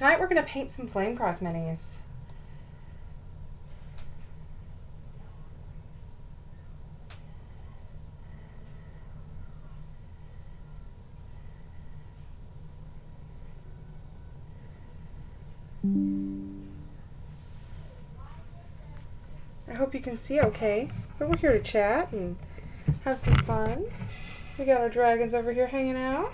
Tonight we're going to paint some Flamecraft minis. I hope you can see okay, but we're here to chat and have some fun. We got our dragons over here hanging out.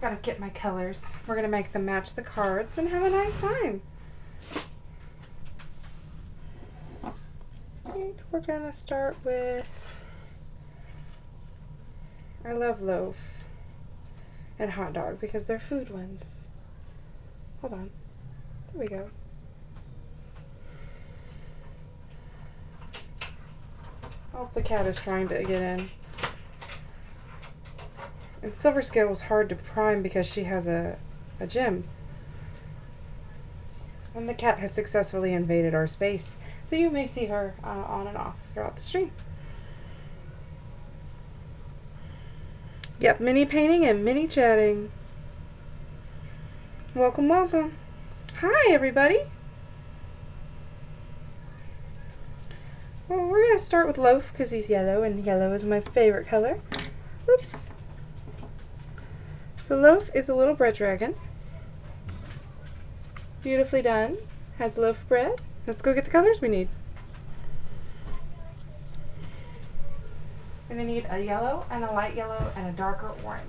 Gotta get my colors. We're gonna make them match the cards and have a nice time. And we're gonna start with, I love loaf and hot dog because they're food ones. Hold on. There we go. Oh, the cat is trying to get in. And Silver Scale was hard to prime because she has a gym. And the cat has successfully invaded our space. So you may see her on and off throughout the stream. Yep, mini painting and mini chatting. Welcome, welcome. Hi, everybody. Well, we're going to start with Loaf because he's yellow, and yellow is my favorite color. Oops. So Loaf is a little bread dragon. Beautifully done. Has loaf bread. Let's go get the colors we need. We're going to need a yellow and a light yellow and a darker orange.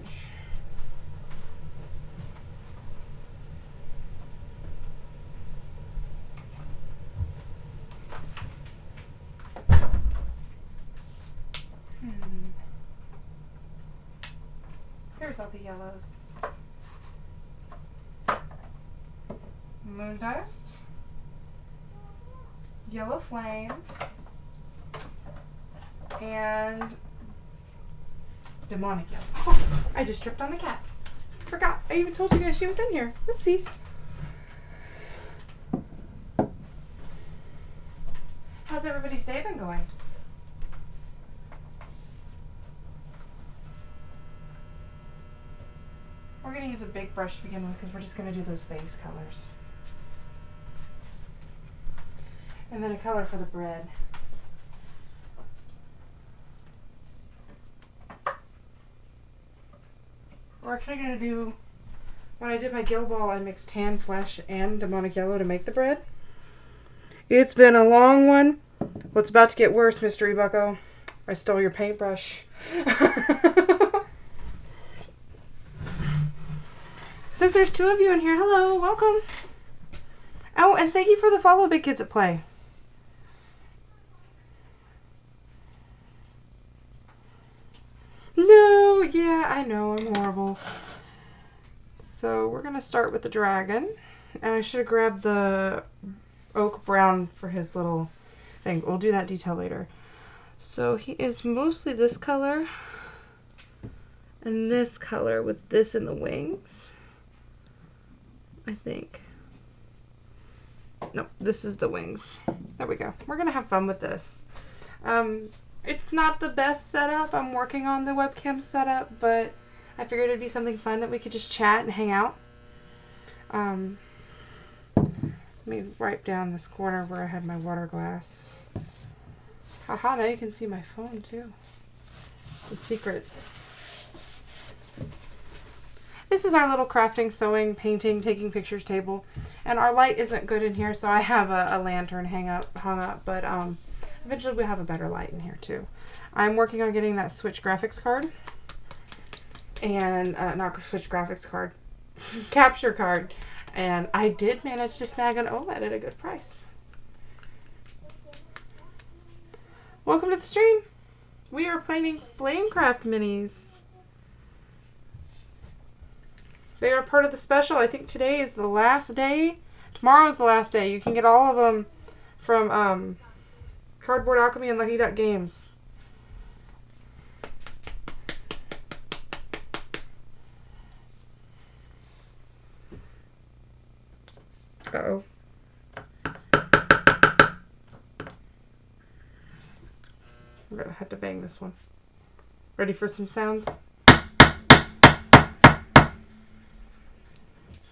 Here's all the yellows. Moon dust, yellow flame, and demonic yellow. Oh, I just tripped on the cat. Forgot. I even told you guys she was in here. Oopsies. How's everybody's day been going? We're going to use a big brush to begin with because we're just going to do those base colors. And then a color for the bread. We're actually going to do, when I did my gill ball, I mixed tan, flesh, and demonic yellow to make the bread. It's been a long one. What's about to get worse, Mystery Bucko? I stole your paintbrush. Since there's two of you in here, hello, welcome. Oh, and thank you for the follow, Big Kids at Play. No, yeah, I know, I'm horrible. So we're going to start with the dragon. And I should have grabbed the oak brown for his little thing. We'll do that detail later. So he is mostly this color. And this color with this in the wings. I think. Nope, this is the wings. There we go. We're going to have fun with this. It's not the best setup. I'm working on the webcam setup, but I figured it'd be something fun that we could just chat and hang out. Let me wipe down this corner where I had my water glass. Haha, now you can see my phone too. The secret. This is our little crafting, sewing, painting, taking pictures table. And our light isn't good in here, so I have a lantern hung up, but eventually we'll have a better light in here too. I'm working on getting that Switch graphics card. And, not Switch graphics card, capture card. And I did manage to snag an OLED at a good price. Welcome to the stream. We are playing Flamecraft minis. They are part of the special. I think today is the last day. Tomorrow is the last day. You can get all of them from Cardboard Alchemy and Lucky Duck Games. Uh-oh. I'm going to have to bang this one. Ready for some sounds?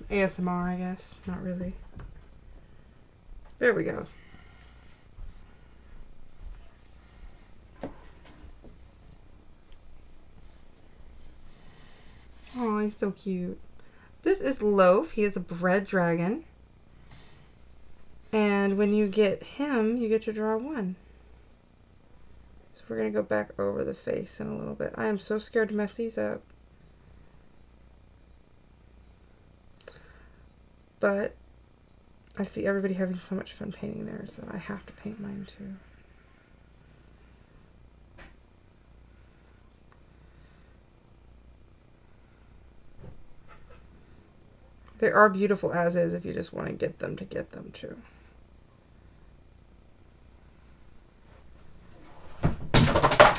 ASMR, I guess. Not really. There we go. Oh, he's so cute. This is Loaf. He is a bread dragon. And when you get him, you get to draw one. So we're going to go back over the face in a little bit. I am so scared to mess these up. But I see everybody having so much fun painting theirs that I have to paint mine too. They are beautiful as is if you just want to get them too.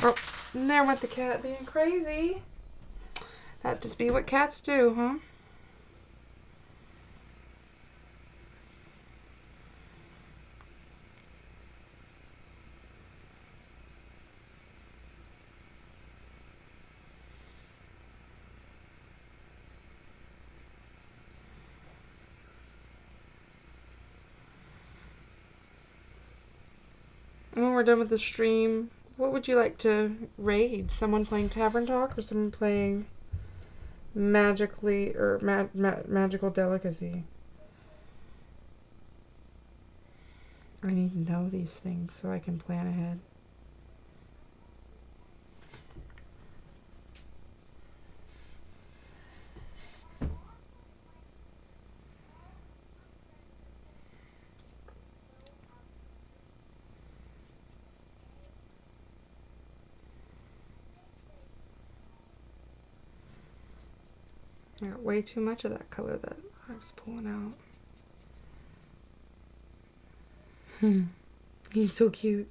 Oh, and there went the cat being crazy. That just be what cats do, huh? When we're done with the stream, what would you like to raid? Someone playing Tavern Talk or someone playing Magically or Magical Delicacy? I need to know these things so I can plan ahead. I got way too much of that color that I was pulling out. He's so cute.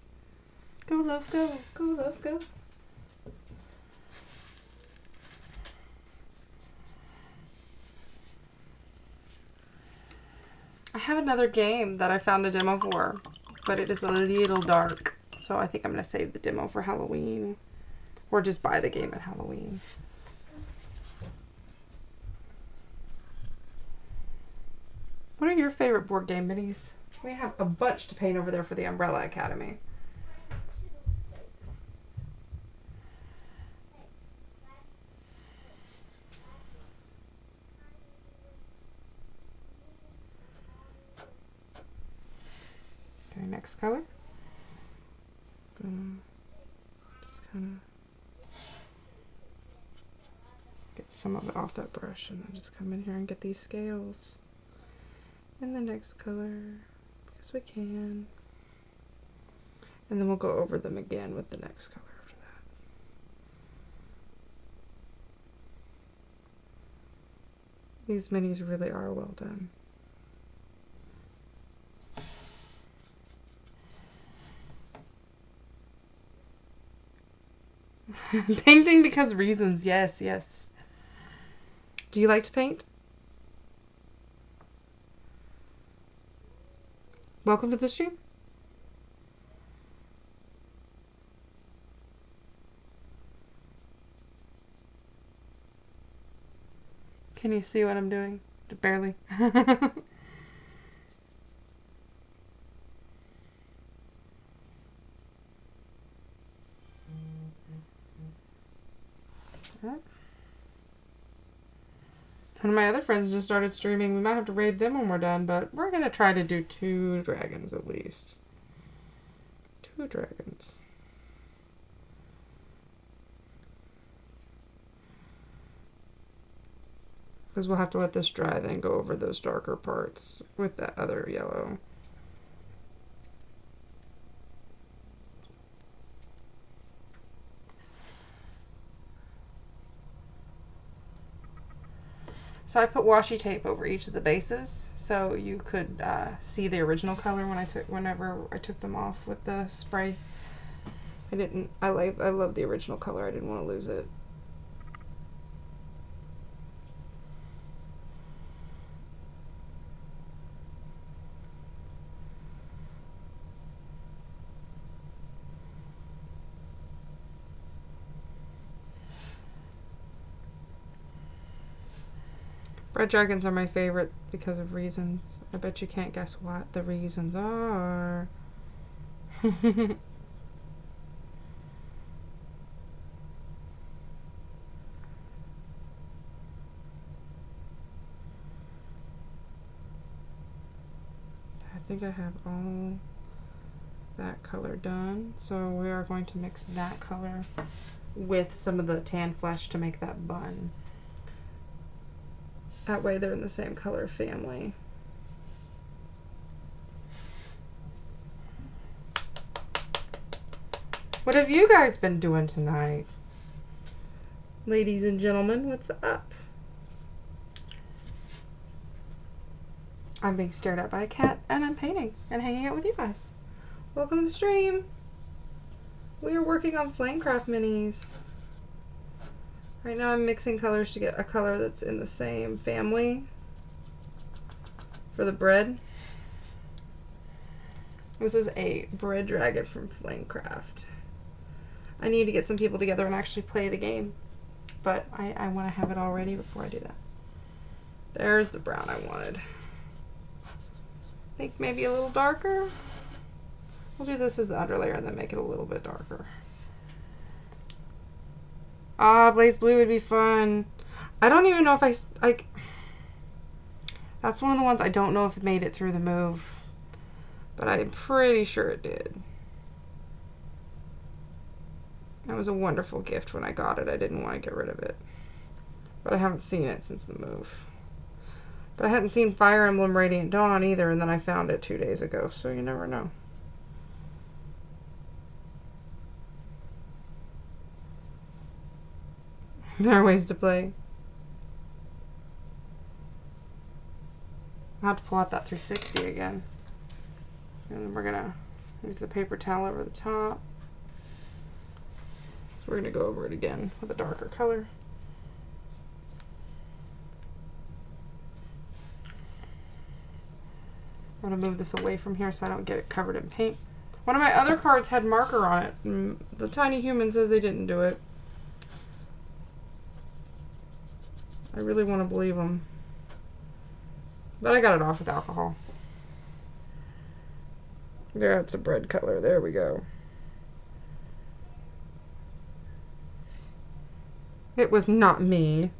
Go, love, go. Go, love, go. I have another game that I found a demo for, but it is a little dark. So I think I'm going to save the demo for Halloween. Or just buy the game at Halloween. What are your favorite board game minis? We have a bunch to paint over there for the Umbrella Academy. Okay, next color. Just kind of get some of it off that brush and then just come in here and get these scales. And the next color, because we can. And then we'll go over them again with the next color after that. These minis really are well done. Painting because reasons, yes, yes. Do you like to paint? Welcome to the stream. Can you see what I'm doing? Barely. One of my other friends just started streaming. We might have to raid them when we're done, but we're going to try to do 2 dragons at least. 2 dragons. Because we'll have to let this dry, then go over those darker parts with that other yellow. So I put washi tape over each of the bases so you could see the original color whenever I took them off with the spray. I love the original color. I didn't want to lose it. Red dragons are my favorite because of reasons. I bet you can't guess what the reasons are. I think I have all that color done. So we are going to mix that color with some of the tan flesh to make that bun. That way they're in the same color family. What have you guys been doing tonight? Ladies and gentlemen, what's up? I'm being stared at by a cat and I'm painting and hanging out with you guys. Welcome to the stream. We are working on Flamecraft minis. Right now I'm mixing colors to get a color that's in the same family for the bread. This is a bread dragon from Flamecraft. I need to get some people together and actually play the game, but I want to have it all ready before I do that. There's the brown I wanted. I think maybe a little darker. We'll do this as the underlayer and then make it a little bit darker. Ah, blaze blue would be fun. I don't even know if I that's one of the ones I don't know if it made it through the move, but I'm pretty sure it did. That was a wonderful gift when I got it. I didn't want to get rid of it, but I haven't seen it since the move. But I hadn't seen Fire Emblem Radiant Dawn either, and then I found it 2 days ago, so you never know. There are ways to play. I'll have to pull out that 360 again. And then we're gonna use the paper towel over the top. So we're gonna go over it again with a darker color. I'm gonna move this away from here so I don't get it covered in paint. One of my other cards had marker on it, and the tiny human says they didn't do it. I really want to believe them. But I got it off with alcohol. Yeah, it's a bread color. There we go. It was not me.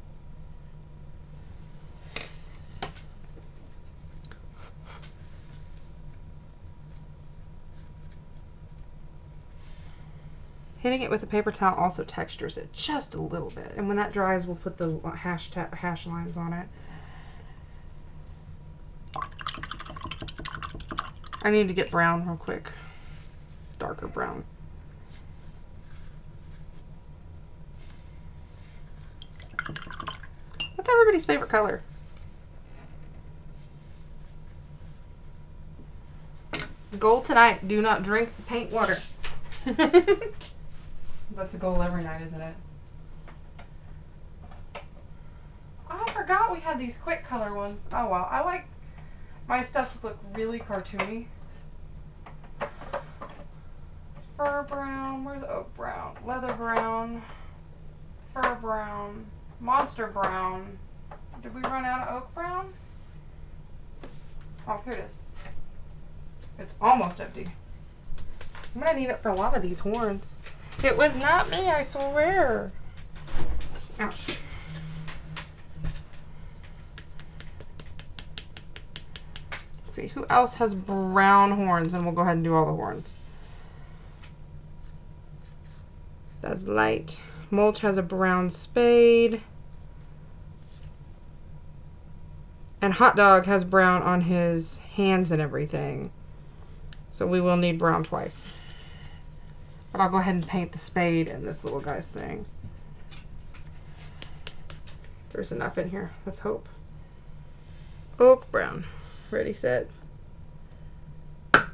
Hitting it with a paper towel also textures it just a little bit. And when that dries, we'll put the hash lines on it. I need to get brown real quick. Darker brown. What's everybody's favorite color? Goal tonight, do not drink the paint water. That's a goal every night, isn't it? Oh, I forgot we had these quick color ones. Oh well, I like my stuff to look really cartoony. Fur brown, where's oak brown? Leather brown, fur brown, monster brown. Did we run out of oak brown? Oh, here it is. It's almost empty. I'm gonna need it for a lot of these horns. It was not me, I swear. Ouch. Let's see, who else has brown horns? And we'll go ahead and do all the horns. That's light. Mulch has a brown spade. And Hot Dog has brown on his hands and everything. So we will need brown twice. But I'll go ahead and paint the spade and this little guy's thing. There's enough in here. Let's hope. Oak brown. Ready, set. It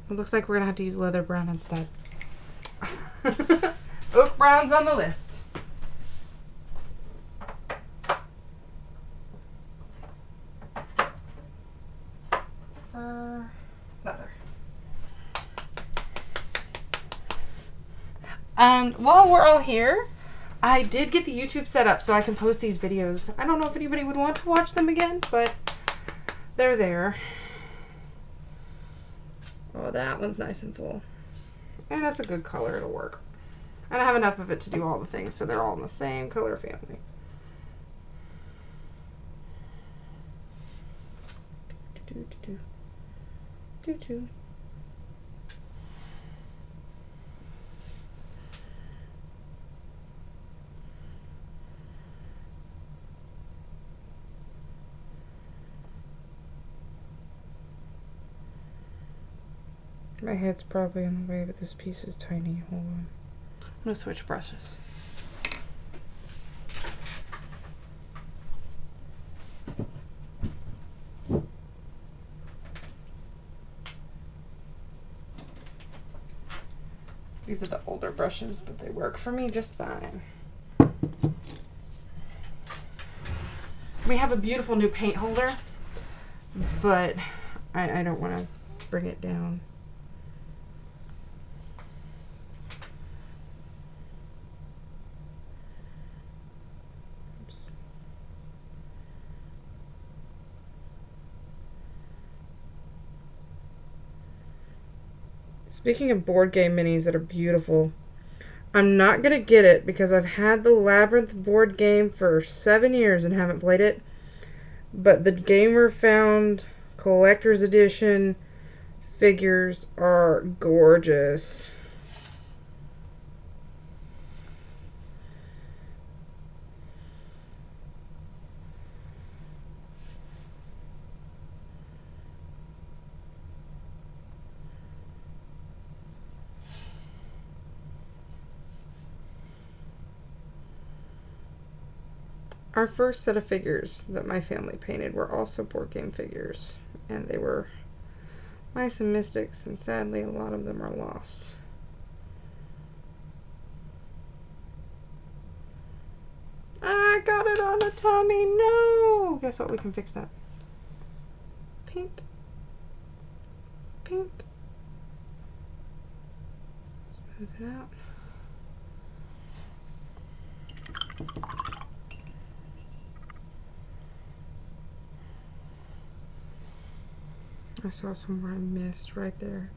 looks like we're going to have to use leather brown instead. Oak brown's on the list. Leather. And while we're all here, I did get the YouTube set up so I can post these videos. I don't know if anybody would want to watch them again, but they're there. Oh, that one's nice and full. And that's a good color, it'll work. And I have enough of it to do all the things, so they're all in the same color family. My head's probably in the way, but this piece is tiny. Hold on. I'm gonna switch brushes. These are the older brushes, but they work for me just fine. We have a beautiful new paint holder, but I don't want to bring it down. Oops. Speaking of board game minis that are beautiful, I'm not going to get it because I've had the Labyrinth board game for 7 years and haven't played it. But the Gamer Found Collector's Edition figures are gorgeous. Our first set of figures that my family painted were also board game figures, and they were Mice and Mystics, and sadly a lot of them are lost. I got it on a tummy, no! Guess what, we can fix that. Paint. Paint. Smooth it out. I saw somewhere I missed right there.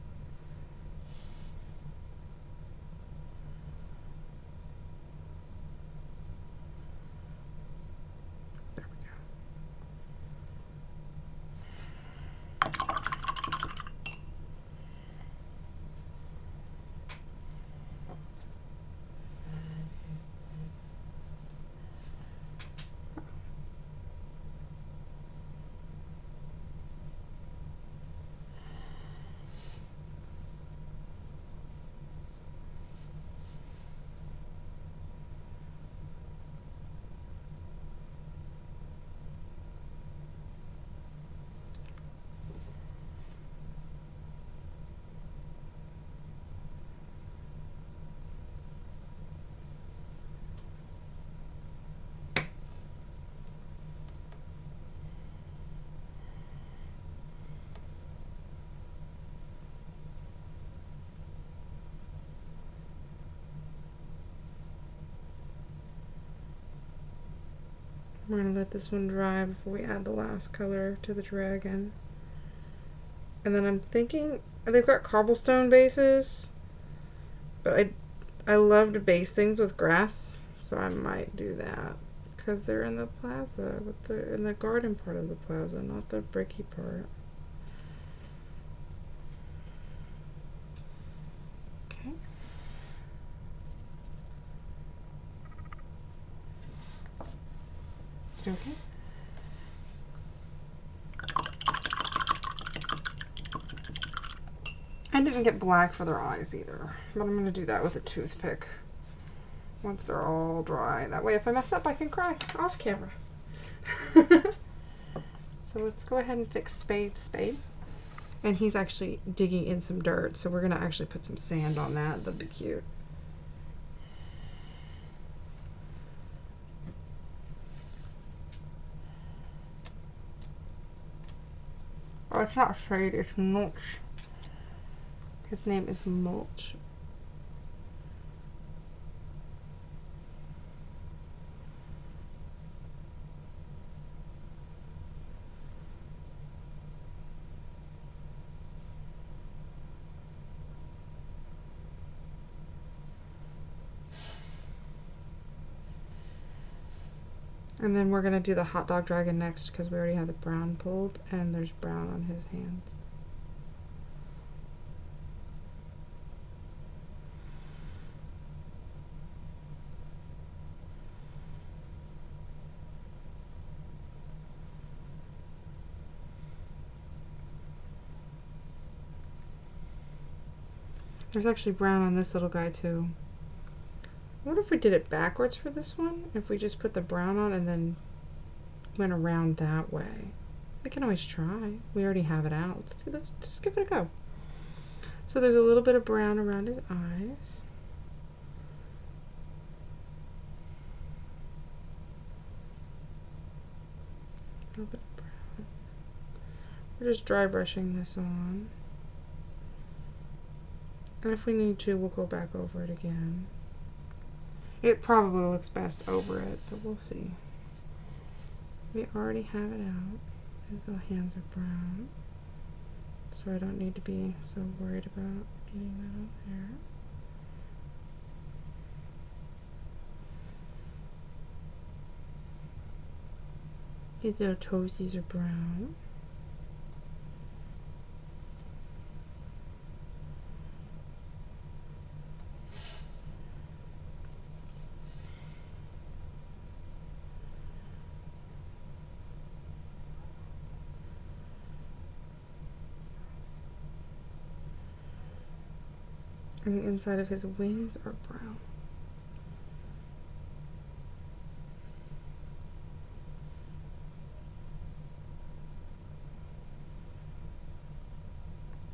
There we go. We're going to let this one dry before we add the last color to the dragon. And then I'm thinking, they've got cobblestone bases, but I love to base things with grass, so I might do that. Because they're in the plaza, in the garden part of the plaza, not the bricky part. Okay. Okay. I didn't get black for their eyes either, but I'm going to do that with a toothpick once they're all dry. That way if I mess up I can cry off camera. So let's go ahead and fix Spade. And he's actually digging in some dirt, so we're going to actually put some sand on that. That'd be cute. Oh, it's not Shade, it's Mulch. His name is Mulch. And then we're going to do the hot dog dragon next because we already have the brown pulled and there's brown on his hands. There's actually brown on this little guy too. What if we did it backwards for this one? If we just put the brown on and then went around that way. We can always try. We already have it out. Let's just give it a go. So there's a little bit of brown around his eyes. A little bit of brown. We're just dry brushing this on. And if we need to, we'll go back over it again. It probably looks best over it, but we'll see. We already have it out. His little hands are brown, so I don't need to be so worried about getting that on there. His little toesies are brown. And the inside of his wings are brown.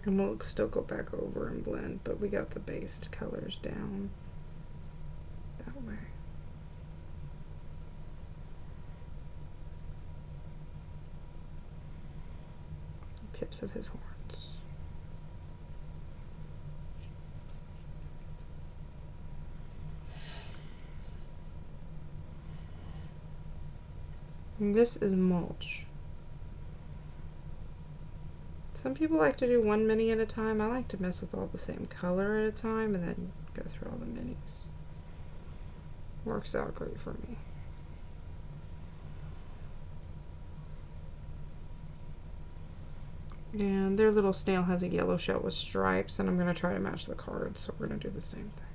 And we'll still go back over and blend, but we got the based colors down that way. The tips of his horns. And this is mulch. Some people like to do one mini at a time. I like to mess with all the same color at a time and then go through all the minis. Works out great for me. And their little snail has a yellow shell with stripes, and I'm going to try to match the cards, so we're going to do the same thing.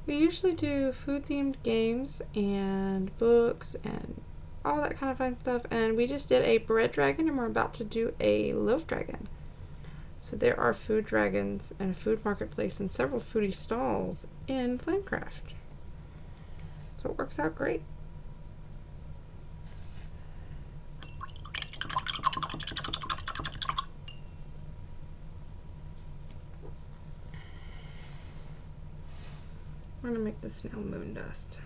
We usually do food-themed games and books and all that kind of fun stuff, and we just did a bread dragon and we're about to do a loaf dragon. So there are food dragons and a food marketplace and several foodie stalls in Flamecraft. So it works out great. I'm going to make the snail moon dust.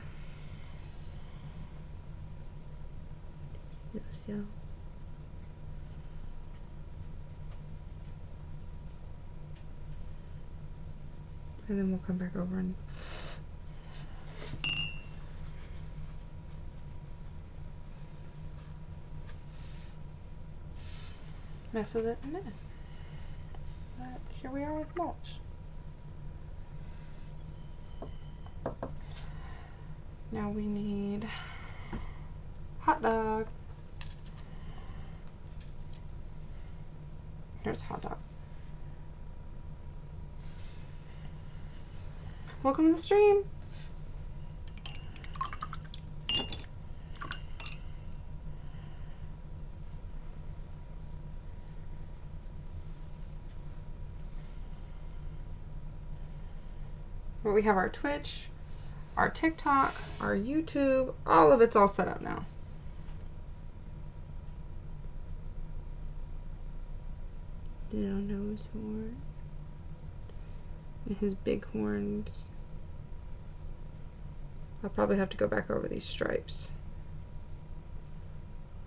Yeah. And then we'll come back over and mess with it in a minute. But here we are with mulch. Now we need hot dog. Here's hot dog. Welcome to the stream. Well, we have our Twitch, our TikTok, our YouTube, all of it's all set up now. Little nose horn. And his big horns. I'll probably have to go back over these stripes.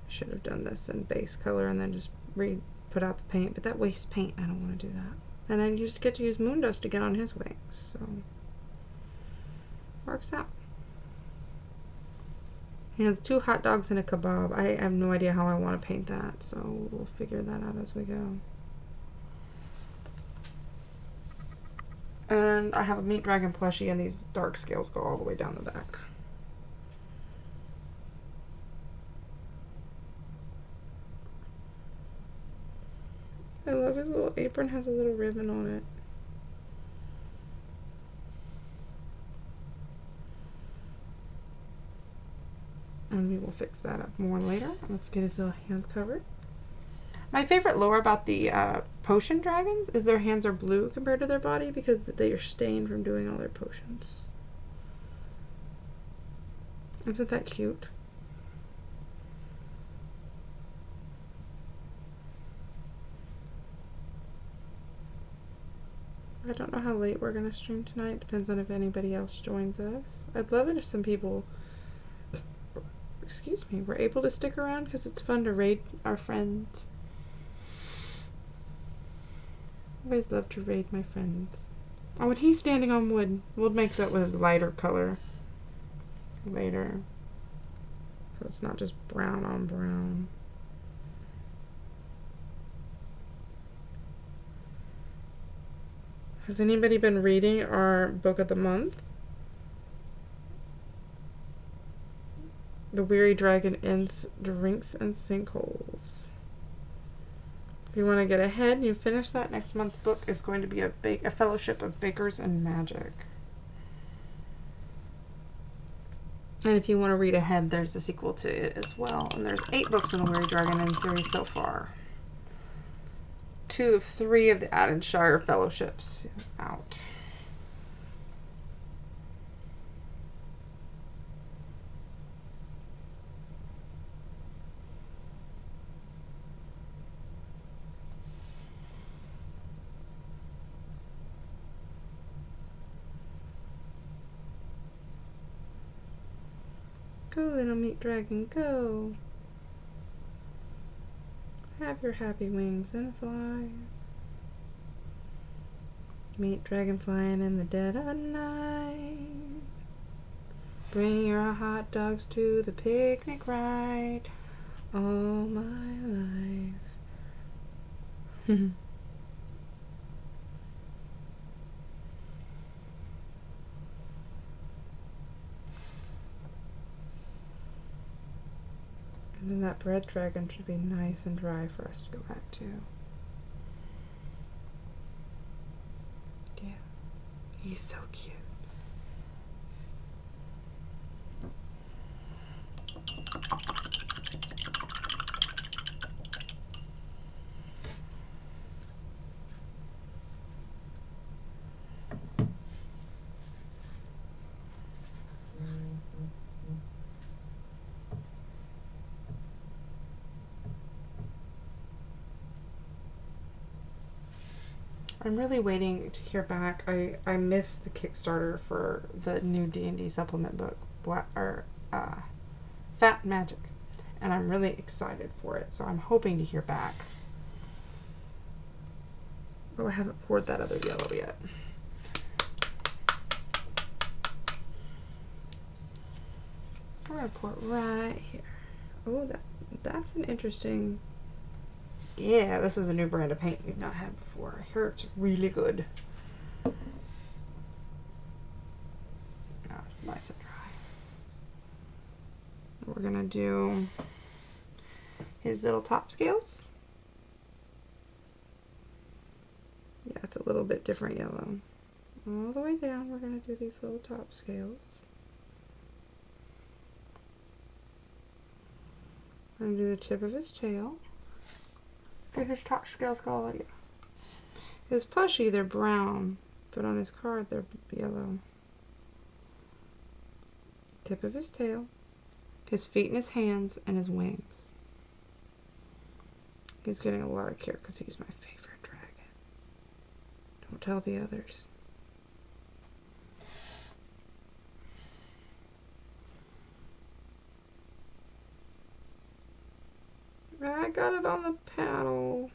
I should have done this in base color and then just put out the paint, but that wastes paint. I don't want to do that. And I just get to use moon dust again on his wings, so works out. He has 2 hot dogs and a kebab. I have no idea how I want to paint that, so we'll figure that out as we go. And I have a meat dragon plushie, and these dark scales go all the way down the back. I love his little apron, has a little ribbon on it. And we will fix that up more later. Let's get his little hands covered. My favorite lore about the potion dragons is their hands are blue compared to their body because they are stained from doing all their potions. Isn't that cute? I don't know how late we're going to stream tonight. Depends on if anybody else joins us. I'd love it if some people, excuse me, were able to stick around because it's fun to raid our friends. I always love to raid my friends. Oh, and he's standing on wood. We'll make that with a lighter color later. So it's not just brown on brown. Has anybody been reading our book of the month? The Weary Dragon Ends Drinks and Sinkholes. If you want to get ahead and you finish that, next month's book is going to be a Fellowship of Bakers and Magic. And if you want to read ahead, there's a sequel to it as well. And there's 8 books in the Weary Dragon Inn series so far. 2 of 3 of the Addonshire Fellowships out. Go, little meat dragon, go. Have your happy wings and fly. Meet dragon flying in the dead of night. Bring your hot dogs to the picnic ride. All my life. And then that bread dragon should be nice and dry for us to go back to. Yeah, he's so cute. I'm really waiting to hear back. I missed the Kickstarter for the new D&D supplement book, Fat Magic, and I'm really excited for it, so I'm hoping to hear back. Oh, I haven't poured that other yellow yet. We're gonna pour it right here. Oh, that's an interesting. Yeah, this is a new brand of paint we've not had before. I hear it's really good. Oh, it's nice and dry. We're gonna do his little top scales. Yeah, it's a little bit different yellow. All the way down, we're gonna do these little top scales. We're gonna do the tip of his tail. Okay, his top scales go all the way. His plushie, they're brown, but on his card, they're yellow. Tip of his tail, his feet and his hands, and his wings. He's getting a lot of care because he's my favorite dragon. Don't tell the others. I got it on the panel.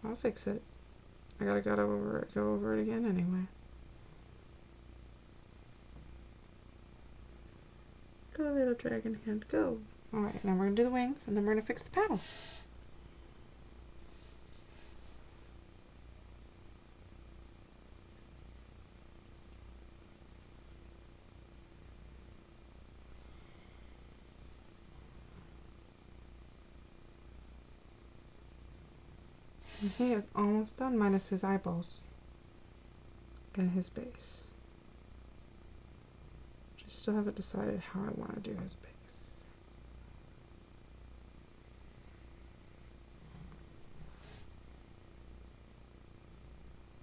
I'll fix it. I gotta go over it again anyway. Go, little dragon hand, go. Alright, now we're gonna do the wings, and then we're gonna fix the panel. And he is almost done, minus his eyeballs and his base. Just still haven't decided how I want to do his base.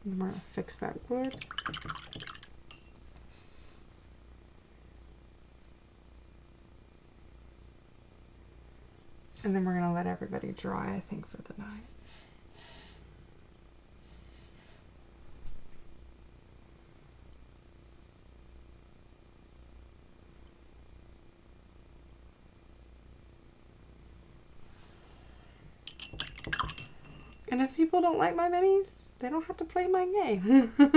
And we're going to fix that wood. And then we're going to let everybody dry, I think, for the night. And if people don't like my minis, they don't have to play my game. We're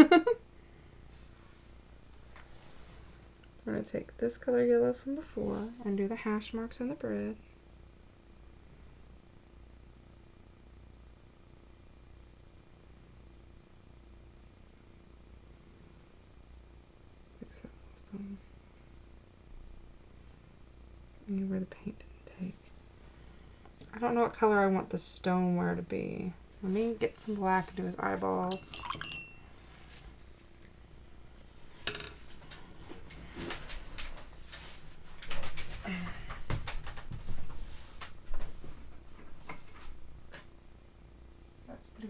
going to take this color yellow from before and do the hash marks in the bread. Fix that little thing. And where the paint didn't take. I don't know what color I want the stoneware to be. Let me get some black and do his eyeballs. That's blue.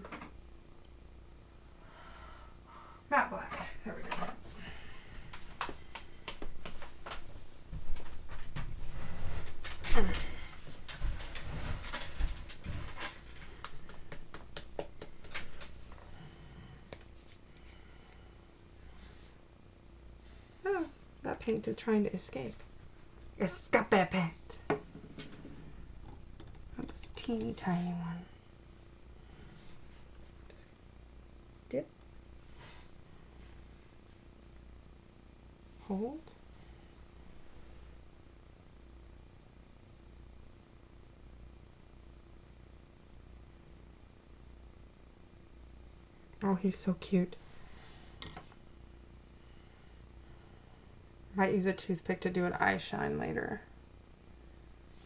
Matte black. There we go. Oh, that paint is trying to escape. Escape paint. Not this teeny tiny one. Just dip. Hold. Oh, he's so cute. Might use a toothpick to do an eye shine later.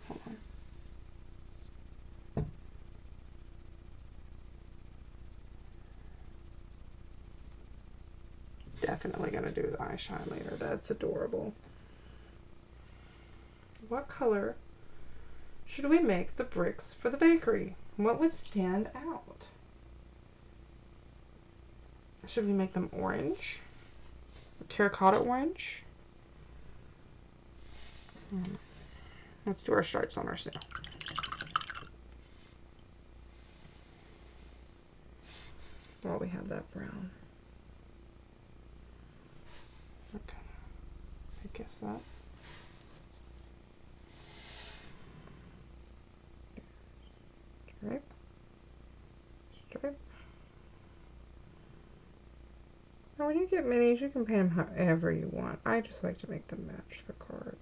Hold on. Definitely gonna do the eye shine later. That's adorable. What color should we make the bricks for the bakery? What would stand out? Should we make them orange? Terracotta orange? Let's do our stripes on our snail. While we have that brown. Okay. I guess that. Stripe. Stripe. Now when you get minis, you can paint them however you want. I just like to make them match the card.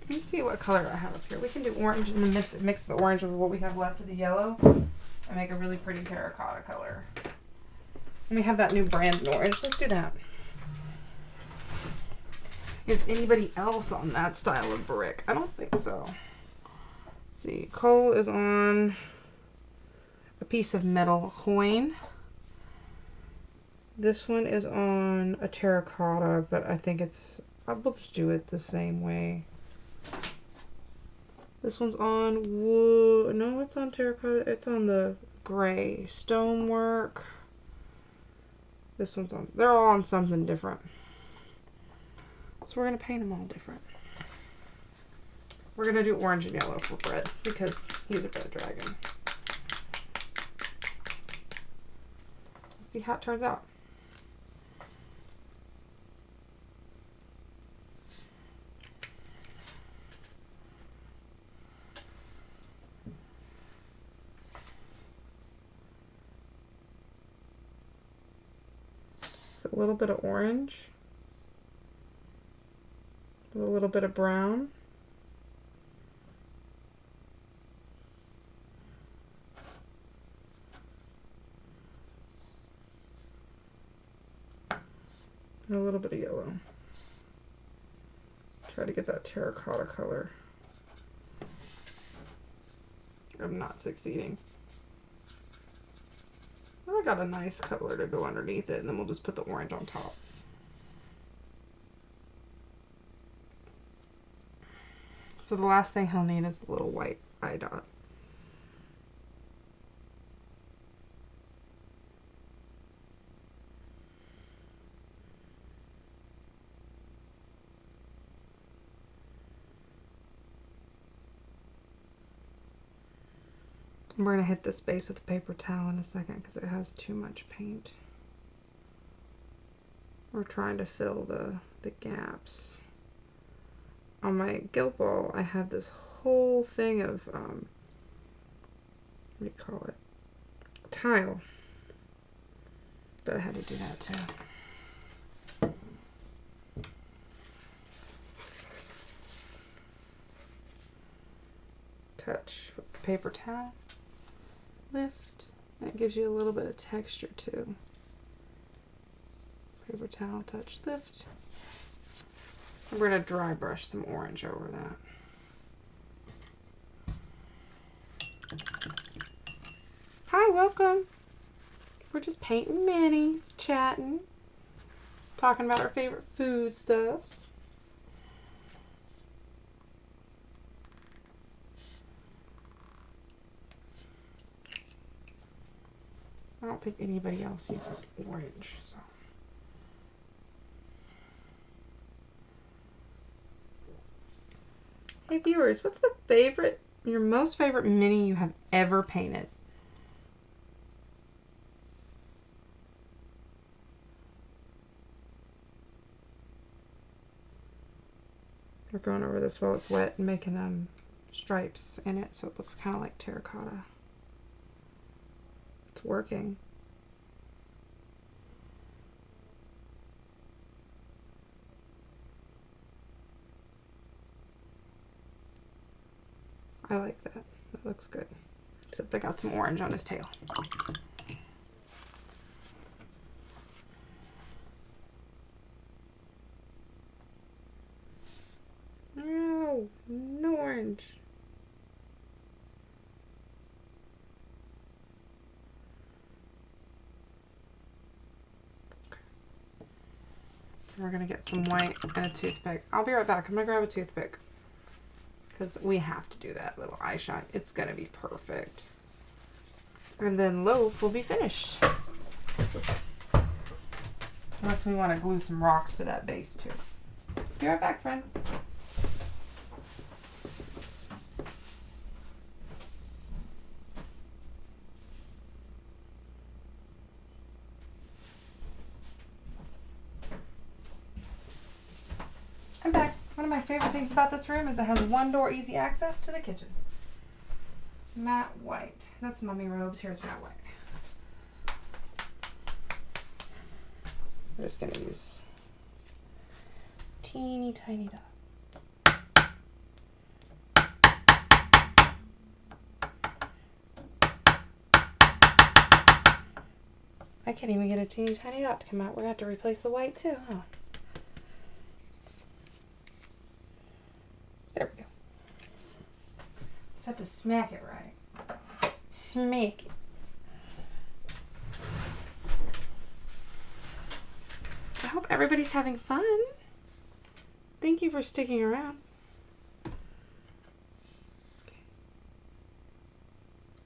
Let me see what color I have up here. We can do orange and then mix the orange with what we have left of the yellow and make a really pretty terracotta color. And we have that new brand orange. Let's do that. Is anybody else on that style of brick? I don't think so. Let's see, Cole is on a piece of metal coin. This one is on a terracotta, but I think it's, I'll just do it the same way. This one's on wood. No, it's on terracotta. It's on the gray stonework. This one's on, they're all on something different. So we're going to paint them all different. We're going to do orange and yellow for Bread because he's a bread dragon. Let's see how it turns out. So a little bit of orange. A little bit of brown. and a little bit of yellow. Try to get that terracotta color. I'm not succeeding. Well, I got a nice color to go underneath it, and then we'll just put the orange on top. So the last thing he'll need is a little white eye dot. We're going to hit this base with a paper towel in a second because it has too much paint. We're trying to fill the gaps. On my gilt ball, I had this whole thing of, what do you call it? Tile. But I had to do that too. Touch with the paper towel. Lift. That gives you a little bit of texture too. Paper towel, touch, lift. We're going to dry brush some orange over that. Hi, welcome. We're just painting minis, chatting, talking about our favorite food stuffs. I don't think anybody else uses orange, so. Hey viewers, what's your most favorite mini you have ever painted? We're going over this while it's wet and making stripes in it so it looks kind of like terracotta. It's working. I like that. That looks good. Except I got some orange on his tail. No, no orange. We're gonna get some white and a toothpick. I'll be right back. I'm gonna grab a toothpick because we have to do that little eye shine. It's gonna be perfect. And then loaf will be finished. Unless we want to glue some rocks to that base too. Be right back, friends. I'm back. One of my favorite things about this room is it has one door easy access to the kitchen. Matte white. That's mummy robes. Here's matte white. I'm just going to use teeny tiny dot. I can't even get a teeny tiny dot to come out. We're going to have to replace the white too, huh? There we go. Just have to smack it right. Smack it. I hope everybody's having fun. Thank you for sticking around.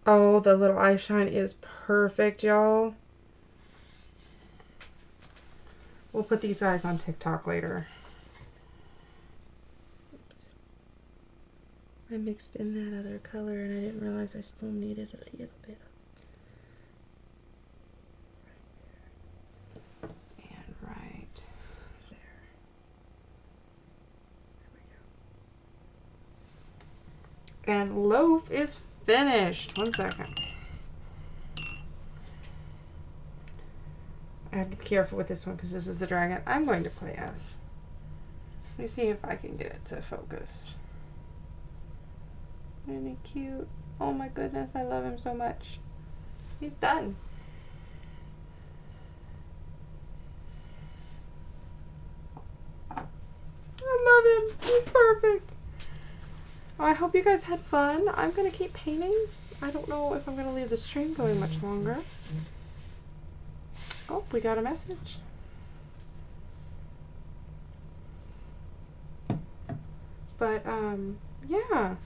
Oh, the little eye shine is perfect, y'all. We'll put these guys on TikTok later. Oops. I mixed in that other color and I didn't realize I still needed a little bit. And right there. There we go. And loaf is finished. 1 second. I have to be careful with this one because this is the dragon I'm going to play as. Let me see if I can get it to focus. Isn't he cute? Oh my goodness, I love him so much. He's done. him. He's perfect. Well, I hope you guys had fun. I'm going to keep painting. I don't know if I'm going to leave the stream going much longer. Oh, we got a message. But, yeah.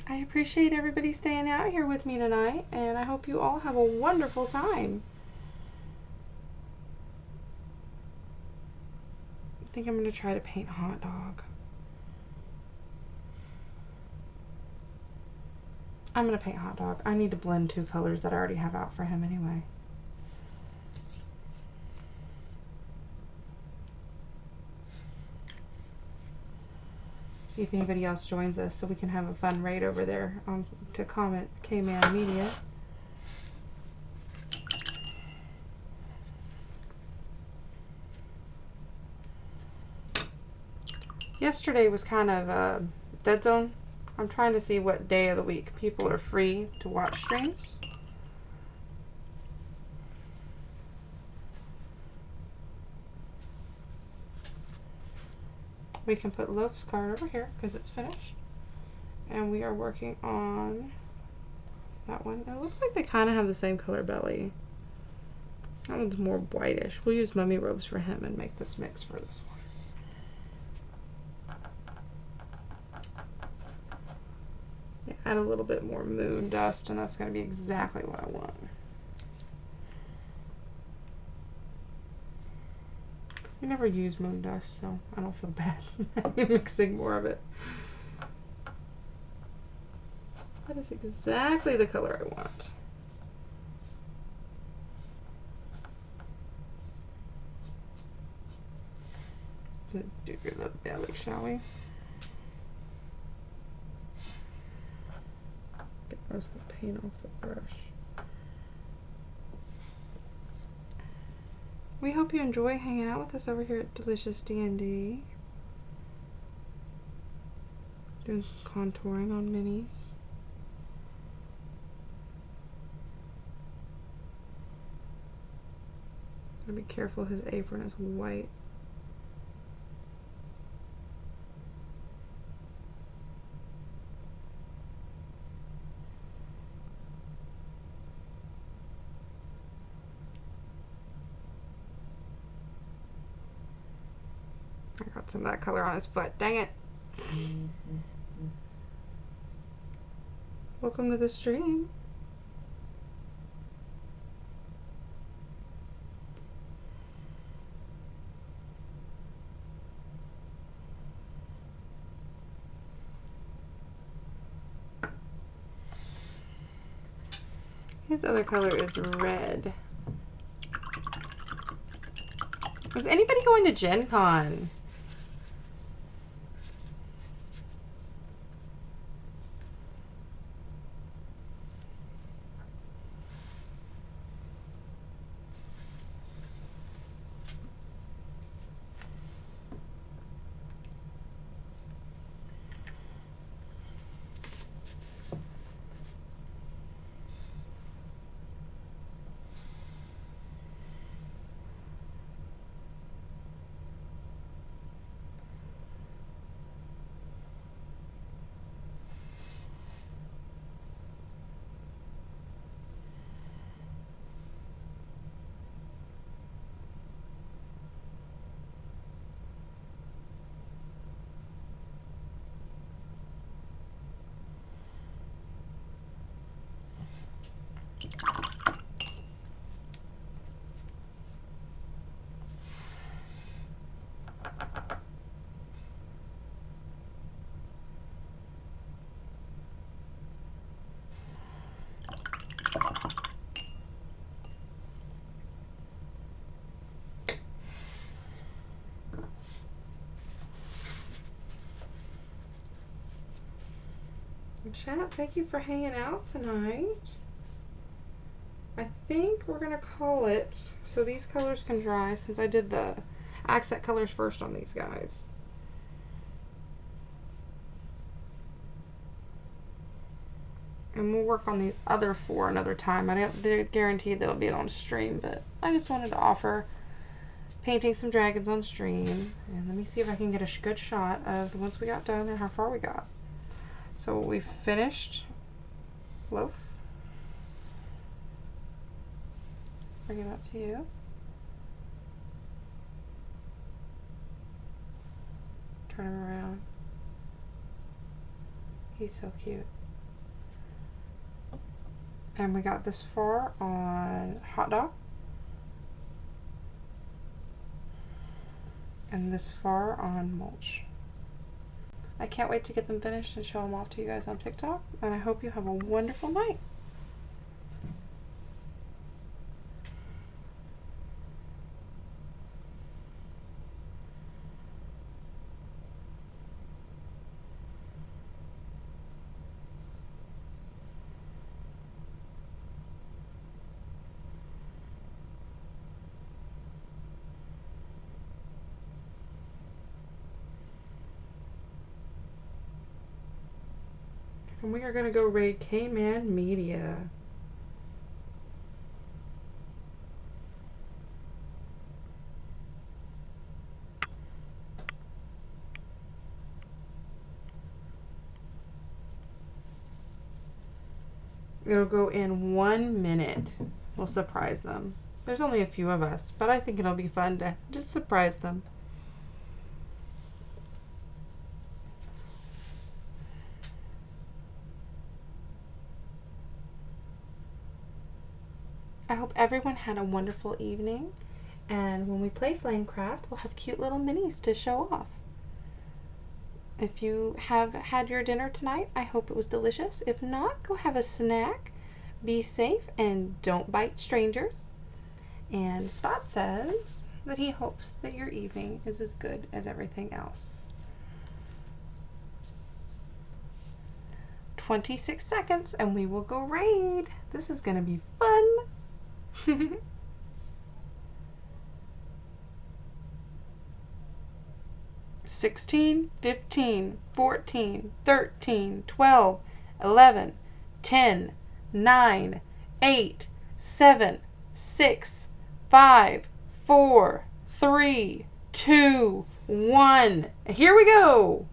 I appreciate everybody staying out here with me tonight, and I hope you all have a wonderful time. I think I'm going to try to paint Hot Dog. I'm going to paint Hot Dog. I need to blend two colors that I already have out for him anyway. See if anybody else joins us so we can have a fun raid over there to comment K-Man Media. Yesterday was kind of a dead zone. I'm trying to see what day of the week people are free to watch streams. We can put Loaf's card over here because it's finished. And we are working on that one. It looks like they kind of have the same color belly. That one's more whitish. We'll use Mummy Robes for him and make this mix for this one. Yeah, add a little bit more moon dust, and that's going to be exactly what I want. We never use moon dust, so I don't feel bad mixing more of it. That is exactly the color I want. Do the belly, shall we? Get most of the paint off the brush. We hope you enjoy hanging out with us over here at Delicious D&D. Doing some contouring on minis. Gotta be careful, his apron is white. I got some of that color on his foot. Dang it. Welcome to the stream. His other color is red. Is anybody going to Gen Con? Chat, thank you for hanging out tonight. I think we're going to call it so these colors can dry since I did the accent colors first on these guys. And we'll work on these other four another time. I don't guarantee that it'll be on stream, but I just wanted to offer painting some dragons on stream. And let me see if I can get a good shot of the ones we got done and how far we got. So we finished loaf. Bring it up to you. Turn him around. He's so cute. And we got this far on hot dog. And this far on mulch. I can't wait to get them finished and show them off to you guys on TikTok. And I hope you have a wonderful night. And we are going to go raid K-Man Media. It'll go in 1 minute. We'll surprise them. There's only a few of us, but I think it'll be fun to just surprise them. I hope everyone had a wonderful evening, and when we play Flamecraft, we'll have cute little minis to show off. If you have had your dinner tonight, I hope it was delicious. If not, go have a snack. Be safe and don't bite strangers. And Spot says that he hopes that your evening is as good as everything else. 26 seconds and we will go raid. This is going to be fun. 16, 15, 14, 13, 12, 11, 10, 9, 8, 7, 6, 5, 4, 3, 2, 1. Here we go.